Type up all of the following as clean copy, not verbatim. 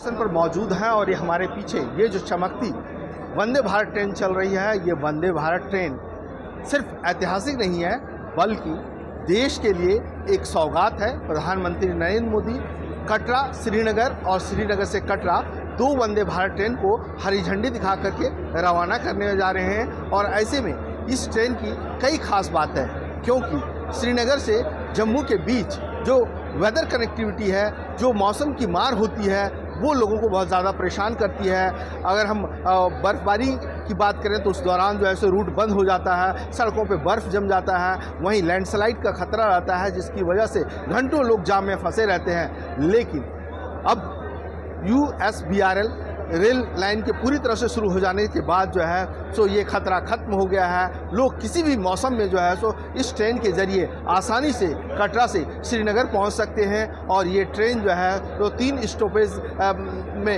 Station पर मौजूद हैं और ये हमारे पीछे ये जो चमकती वंदे भारत ट्रेन चल रही है, ये वंदे भारत ट्रेन सिर्फ ऐतिहासिक नहीं है बल्कि देश के लिए एक सौगात है। प्रधानमंत्री नरेंद्र मोदी कटरा श्रीनगर और श्रीनगर से कटरा दो वंदे भारत ट्रेन को हरी झंडी दिखा करके रवाना करने जा रहे हैं। और ऐसे में इस ट्रेन की कई खास बात है, क्योंकि श्रीनगर से जम्मू के बीच जो वेदर कनेक्टिविटी है, जो मौसम की मार होती है, वो लोगों को बहुत ज़्यादा परेशान करती है। अगर हम बर्फ़बारी की बात करें तो उस दौरान जो है सो रूट बंद हो जाता है, सड़कों पे बर्फ़ जम जाता है, वहीं लैंडस्लाइड का खतरा रहता है, जिसकी वजह से घंटों लोग जाम में फंसे रहते हैं। लेकिन अब USBRL रेल लाइन के पूरी तरह से शुरू हो जाने के बाद जो है सो ये खतरा खत्म हो गया है। लोग किसी भी मौसम में जो है सो इस ट्रेन के ज़रिए आसानी से कटरा से श्रीनगर पहुंच सकते हैं। और ये ट्रेन जो है तो 3 स्टॉपेज में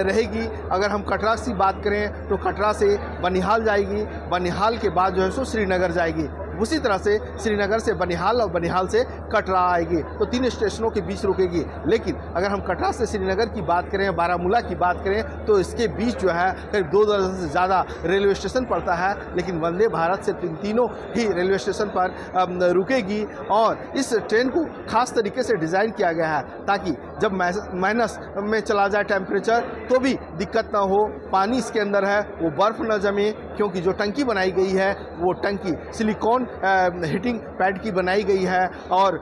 रहेगी। अगर हम कटरा की बात करें तो कटरा से बनिहाल जाएगी, बनिहाल के बाद जो है सो श्रीनगर जाएगी, उसी तरह से श्रीनगर से बनिहाल और बनिहाल से कटरा आएगी, तो 3 स्टेशनों के बीच रुकेगी। लेकिन अगर हम कटरा से श्रीनगर की बात करें, बारामूला की बात करें, तो इसके बीच जो है करीब 2 दर्जन से ज़्यादा रेलवे स्टेशन पड़ता है। लेकिन वंदे भारत से तीनों ही रेलवे स्टेशन पर रुकेगी। और इस ट्रेन को खास तरीके से डिज़ाइन किया गया है ताकि जब माइनस में चला जाए टेम्परेचर तो भी दिक्कत ना हो। पानी इसके अंदर है वो बर्फ़ न जमे, क्योंकि जो टंकी बनाई गई है वो टंकी सिलिकॉन हीटिंग पैड की बनाई गई है। और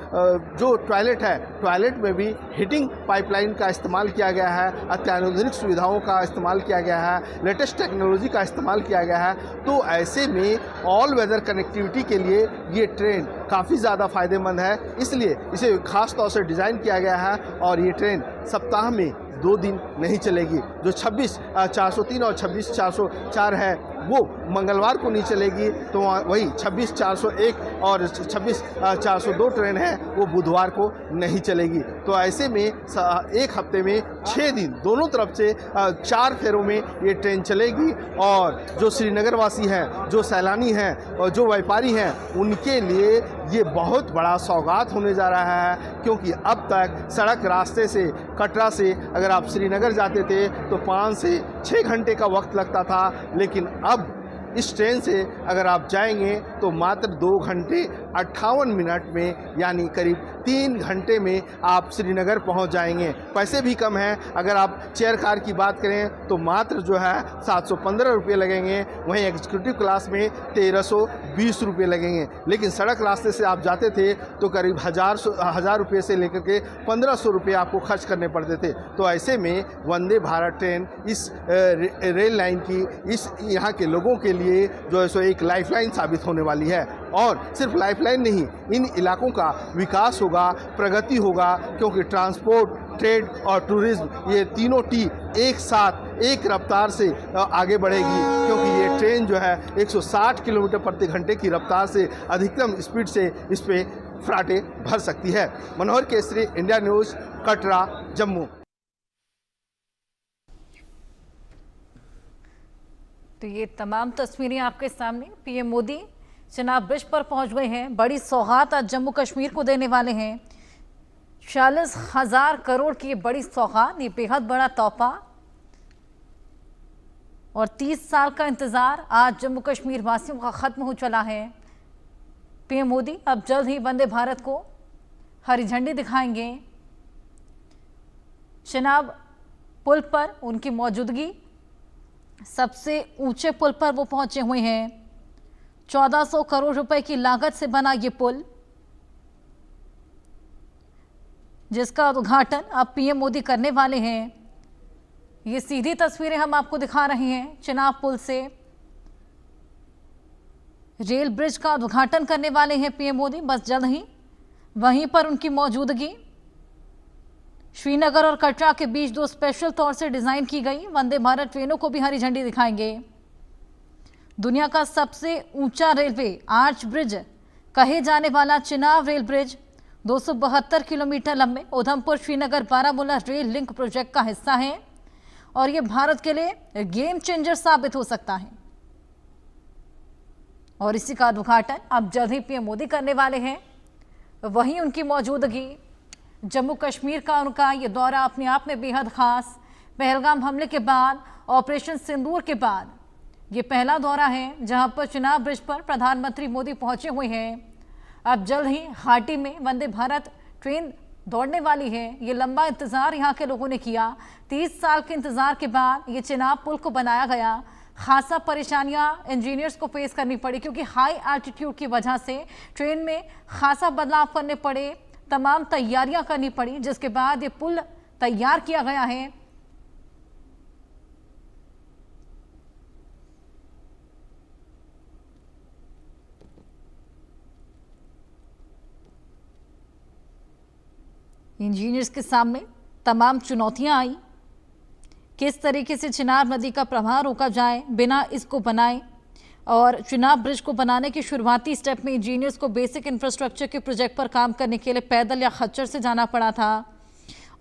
जो टॉयलेट है, टॉयलेट में भी हीटिंग पाइपलाइन का इस्तेमाल किया गया है, अत्याधुनिक सुविधाओं का इस्तेमाल किया गया है, लेटेस्ट टेक्नोलॉजी का इस्तेमाल किया गया है। तो ऐसे में ऑल वेदर कनेक्टिविटी के लिए ये ट्रेन काफ़ी ज़्यादा फ़ायदेमंद है, इसलिए इसे खास तौर से डिज़ाइन किया गया है। और ये ट्रेन सप्ताह में 2 दिन नहीं चलेगी। जो 26/403 और 26/404 है वो मंगलवार को नहीं चलेगी, तो वही 26/401 और 26/402 ट्रेन है वो बुधवार को नहीं चलेगी। तो ऐसे में एक हफ्ते में 6 दिन दोनों तरफ से 4 फेरों में ये ट्रेन चलेगी। और जो श्रीनगर वासी हैं, जो सैलानी हैं और जो व्यापारी हैं, उनके लिए ये बहुत बड़ा सौगात होने जा रहा है। क्योंकि अब तक सड़क रास्ते से कटरा से अगर आप श्रीनगर जाते थे तो 5 से 6 घंटे का वक्त लगता था, लेकिन अब इस ट्रेन से अगर आप जाएंगे तो मात्र 2 घंटे 58 मिनट में, यानी करीब 3 घंटे में आप श्रीनगर पहुंच जाएंगे। पैसे भी कम हैं। अगर आप चेयर कार की बात करें तो मात्र जो है 715 रुपये लगेंगे, वहीं एग्जीक्यूटिव क्लास में 1320 रुपये लगेंगे। लेकिन सड़क रास्ते से आप जाते थे तो करीब 1000 रुपये से लेकर के 1500 रुपये आपको खर्च करने पड़ते थे। तो ऐसे में वंदे भारत ट्रेन इस रेल लाइन की इस यहाँ के लोगों के लिए जो है सो एक लाइफलाइन साबित होने वाली है। और सिर्फ लाइफलाइन नहीं, इन इलाकों का विकास होगा, प्रगति होगा, क्योंकि ट्रांसपोर्ट, ट्रेड और टूरिज्म ये तीनों टी एक साथ एक रफ्तार से आगे बढ़ेगी। क्योंकि ये ट्रेन जो है 160 किलोमीटर प्रति घंटे की रफ्तार से अधिकतम स्पीड से इस पे फराटे भर सकती है। मनोहर केसरी, इंडिया न्यूज़, कटरा, जम्मू। तो ये तमाम तस्वीरें आपके सामने। पीएम मोदी चनाब ब्रिज पर पहुंच गए हैं। बड़ी सौगात आज जम्मू कश्मीर को देने वाले हैं। 40,000 करोड़ की बड़ी सौगात, ये बेहद बड़ा तोहफा। और 30 साल का इंतजार आज जम्मू कश्मीर वासियों का खत्म हो चला है। पीएम मोदी अब जल्द ही वंदे भारत को हरी झंडी दिखाएंगे। चनाब पुल पर उनकी मौजूदगी, सबसे ऊंचे पुल पर वो पहुंचे हुए हैं। 1400 करोड़ रुपए की लागत से बना ये पुल, जिसका उद्घाटन अब पीएम मोदी करने वाले हैं। ये सीधी तस्वीरें हम आपको दिखा रहे हैं चनाब पुल से। रेल ब्रिज का उद्घाटन करने वाले हैं पीएम मोदी, बस जल्द ही वहीं पर उनकी मौजूदगी। श्रीनगर और कटरा के बीच 2 स्पेशल तौर से डिजाइन की गई वंदे भारत ट्रेनों को भी हरी झंडी दिखाएंगे। दुनिया का सबसे ऊंचा रेलवे आर्च ब्रिज कहे जाने वाला चिनाब रेल ब्रिज 272 किलोमीटर लंबे Udhampur Srinagar Baramulla rail link project का हिस्सा है। और ये भारत के लिए गेम चेंजर साबित हो सकता है। और इसी का उद्घाटन अब जल्द ही पीएम मोदी करने वाले हैं। वहीं उनकी मौजूदगी, जम्मू कश्मीर का उनका ये दौरा अपने आप में बेहद खास। पहलगाम हमले के बाद, ऑपरेशन सिंदूर के बाद ये पहला दौरा है जहां पर चिनाब ब्रिज पर प्रधानमंत्री मोदी पहुंचे हुए हैं। अब जल्द ही घाटी में वंदे भारत ट्रेन दौड़ने वाली है। ये लंबा इंतजार यहाँ के लोगों ने किया। 30 साल के इंतजार के बाद ये चिनाब पुल को बनाया गया। खासा परेशानियां इंजीनियर्स को फेस करनी पड़ी क्योंकि हाई एल्टीट्यूड की वजह से ट्रेन में खासा बदलाव करने पड़े, तमाम तैयारियां करनी पड़ी, जिसके बाद ये पुल तैयार किया गया है। इंजीनियर्स के सामने तमाम चुनौतियां आई। किस तरीके से चिनाब नदी का प्रवाह रोका जाए बिना इसको बनाए, और चिनाब ब्रिज को बनाने के शुरुआती स्टेप में इंजीनियर्स को बेसिक इंफ्रास्ट्रक्चर के प्रोजेक्ट पर काम करने के लिए पैदल या खच्चर से जाना पड़ा था।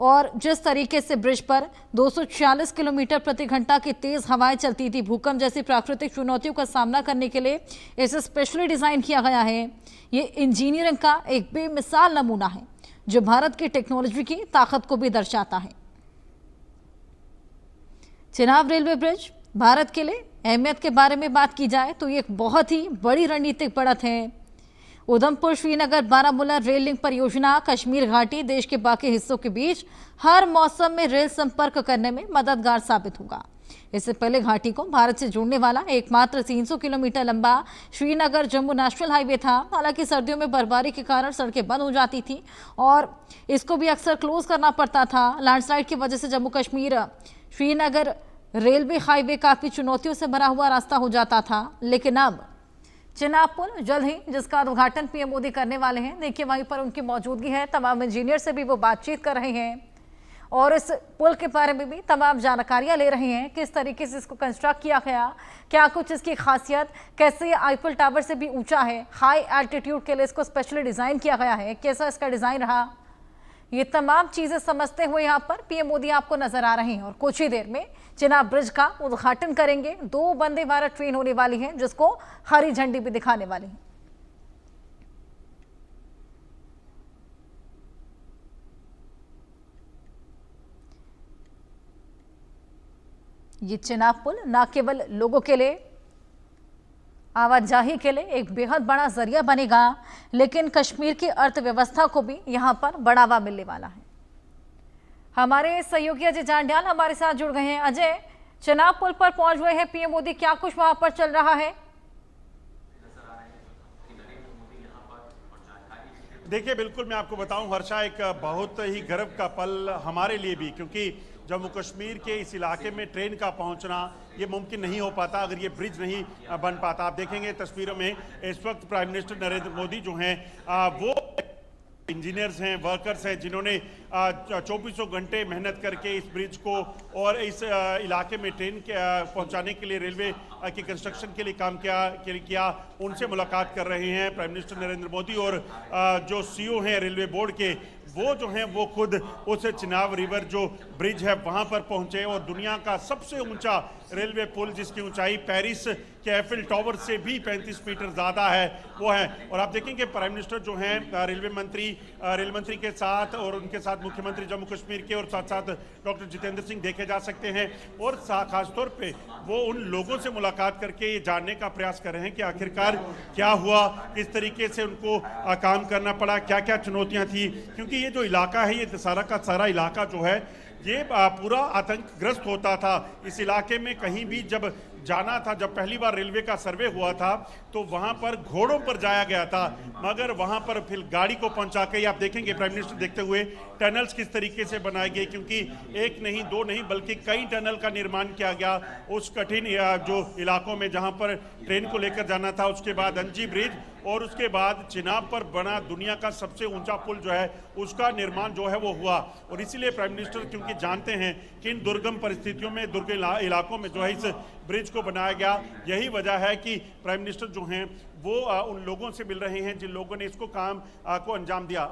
और जिस तरीके से ब्रिज पर 240 किलोमीटर प्रति घंटा की तेज हवाएं चलती थी, भूकंप जैसी प्राकृतिक चुनौतियों का सामना करने के लिए इसे स्पेशली डिजाइन किया गया है। ये इंजीनियरिंग का एक बेमिसाल नमूना है जो भारत की टेक्नोलॉजी की ताकत को भी दर्शाता है। चिनाब रेलवे ब्रिज भारत के लिए अहमियत के बारे में बात की जाए तो ये एक बहुत ही बड़ी रणनीतिक बढ़त है। उधमपुर श्रीनगर बारामूला रेल लिंक परियोजना कश्मीर घाटी देश के बाकी हिस्सों के बीच हर मौसम में रेल संपर्क करने में मददगार साबित होगा। इससे पहले घाटी को भारत से जोड़ने वाला एकमात्र 300 किलोमीटर लंबा श्रीनगर जम्मू नेशनल हाईवे था। हालांकि सर्दियों में बर्फबारी के कारण सड़कें बंद हो जाती थी और इसको भी अक्सर क्लोज करना पड़ता था। लैंडस्लाइड की वजह से जम्मू कश्मीर श्रीनगर रेलवे हाईवे काफी चुनौतियों से भरा हुआ रास्ता हो जाता था। लेकिन अब चिनाब पुल जल्द ही, जिसका उद्घाटन पीएम मोदी करने वाले हैं, देखिए वहीं पर उनकी मौजूदगी है। तमाम इंजीनियर से भी वो बातचीत कर रहे हैं और इस पुल के बारे में भी तमाम जानकारियां ले रहे हैं। किस तरीके से इसको कंस्ट्रक्ट किया गया, क्या कुछ इसकी खासियत, कैसे ये आईफिल टावर से भी ऊंचा है, हाई एल्टीट्यूड के लिए इसको स्पेशली डिजाइन किया गया है, कैसा इसका डिजाइन रहा, ये तमाम चीजें समझते हुए यहाँ पर पीएम मोदी आपको नजर आ रहे हैं। और कुछ ही देर में चिनाब ब्रिज का उद्घाटन करेंगे। 2 वंदे भारत ट्रेन होने वाली है जिसको हरी झंडी भी दिखाने वाली है। ये चिनाब पुल न केवल लोगों के लिए आवाजाही के लिए एक बेहद बड़ा जरिया बनेगा, लेकिन कश्मीर की अर्थव्यवस्था को भी यहां पर बढ़ावा मिलने वाला है। हमारे सहयोगी अजय जांड्याल हमारे साथ जुड़ गए हैं। अजय, चिनाब पुल पर पहुंच गए हैं पीएम मोदी, क्या कुछ वहां पर चल रहा है? देखिए, बिल्कुल मैं आपको बताऊं वर्षा, एक बहुत ही गर्व का पल हमारे लिए भी, क्योंकि जम्मू कश्मीर के इस इलाके में ट्रेन का पहुंचना ये मुमकिन नहीं हो पाता अगर ये ब्रिज नहीं बन पाता। आप देखेंगे तस्वीरों में इस वक्त प्राइम मिनिस्टर नरेंद्र मोदी जो हैं वो इंजीनियर्स हैं, वर्कर्स हैं, जिन्होंने 24 घंटे मेहनत करके इस ब्रिज को और इस इलाके में ट्रेन पहुंचाने के लिए रेलवे की कंस्ट्रक्शन के लिए काम किया। उनसे मुलाकात कर रहे हैं प्राइम मिनिस्टर नरेंद्र मोदी और जो सीईओ हैं रेलवे बोर्ड के, वो जो हैं वो खुद उस चिनाब रिवर जो ब्रिज है वहां पर पहुंचे और दुनिया का सबसे ऊंचा रेलवे पुल, जिसकी ऊंचाई पेरिस के एफिल टावर से भी 35 मीटर ज़्यादा है, वो है। और आप देखेंगे प्राइम मिनिस्टर जो हैं रेल मंत्री के साथ और उनके साथ मुख्यमंत्री जम्मू कश्मीर के और साथ साथ डॉक्टर जितेंद्र सिंह देखे जा सकते हैं। और खासतौर पे वो उन लोगों से मुलाकात करके ये जानने का प्रयास कर रहे हैं कि आखिरकार क्या हुआ, किस तरीके से उनको काम करना पड़ा, क्या क्या चुनौतियाँ थी। क्योंकि ये जो इलाका है, ये सारा का सारा इलाका जो है ये पूरा आतंकग्रस्त होता था। इस इलाके में कहीं भी जब जाना था, जब पहली बार रेलवे का सर्वे हुआ था तो वहां पर घोड़ों पर जाया गया था, मगर वहां पर फिर गाड़ी को पहुंचा के, आप देखेंगे प्राइम मिनिस्टर देखते हुए टनल्स किस तरीके से बनाए गए, क्योंकि एक नहीं, 2 नहीं, बल्कि कई टनल का निर्माण किया गया उस कठिन जो इलाकों में जहां पर ट्रेन को लेकर जाना था। उसके बाद अंजी ब्रिज और उसके बाद चिनाब पर बना दुनिया का सबसे ऊंचा पुल जो है उसका निर्माण जो है वो हुआ। और इसीलिए प्राइम मिनिस्टर क्योंकि जानते हैं कि इन दुर्गम परिस्थितियों में, दुर्गम इलाकों में जो है इस ब्रिज को बनाया गया। यही वजह है कि प्राइम मिनिस्टर जो हैं वो उन लोगों से मिल रहे हैं जिन लोगों ने इसको काम को अंजाम दिया।